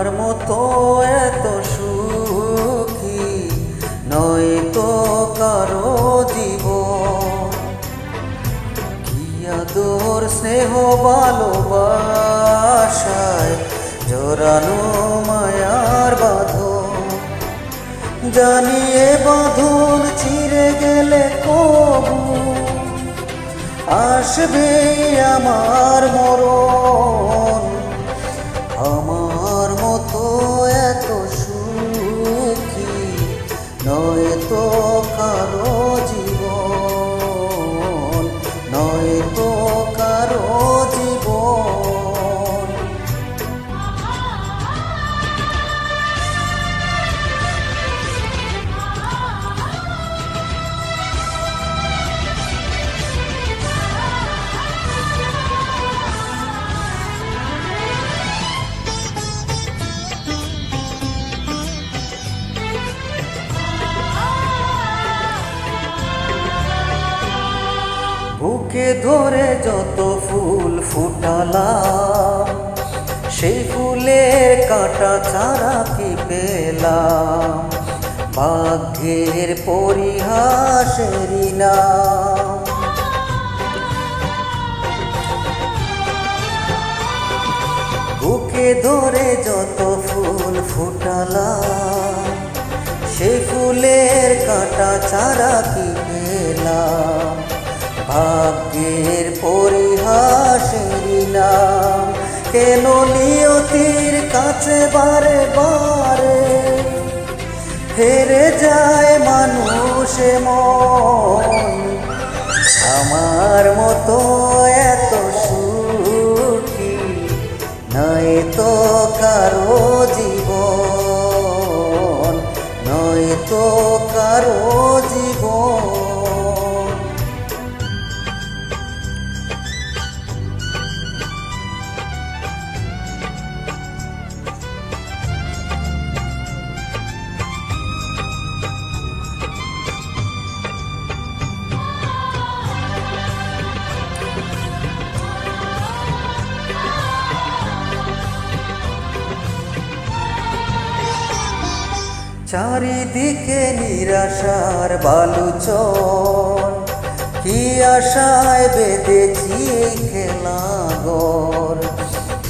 আমার মতো এত সুখী নয় তো কারো জীবন। কি আদর স্নেহ ভালোবাসায় জোরানো মায়ার বাঁধন। জানিয়ে বাঁধন ছিঁড়ে গেলে কবু আসবে আমার মরণ। আমার মতো এত সুখী নয় তো কারো জীবন, নয় তো কারো জীবন। বুকে ধরে যত ফুল ফুটালাম, সেই ফুলের কাঁটা ছাড়া কি পেলাম? ভাগ্যের পরিহাসেরই নাম। বুকে ধরে যত ফুল ফুটালাম, সেই ফুলের কাঁটা ছাড়া কি পেলাম? ভাগ্যের পরিহাসেরই নাম। কেন নিয়তির কাছে বারে বারে হেরে যায় মানুষ মন। আমার মতো এত সুখী নয় তো কারো জীবন, নয় তো কারো জীবন। চারিদিকে নিরাশার বালুচর, কি আশায় বেঁধেছি এই খেলাঘর।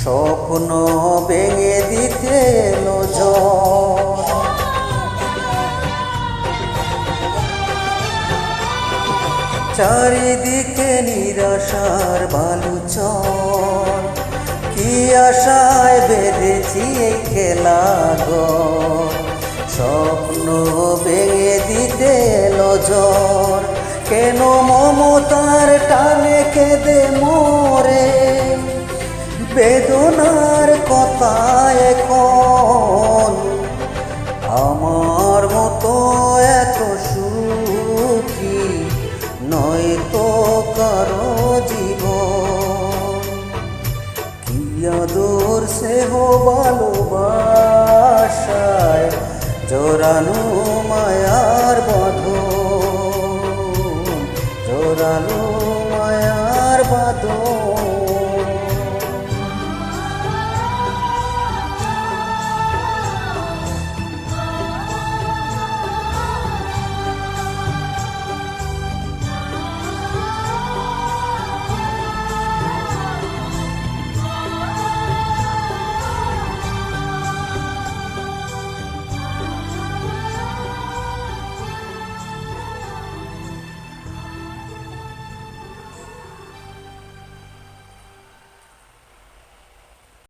স্বপ্ন ভেঙে দিতে এলো ঝড়। চারিদিকে নিরাশার বালুচর, কি আশায় বেঁধেছি এই খেলাঘর। স্বপ্ন ভেঙে দিতে এলো ঝড়। কেন মমতার টানে কেঁদে মরে বেদনার কথা এখন। আমার মতো এত সুখী নয় তো কারো জীবন। কি আদর স্নেহ ভালোবাসায় জোরানো মায়ার বাঁধন, জোরানো মায়ার বাঁধন।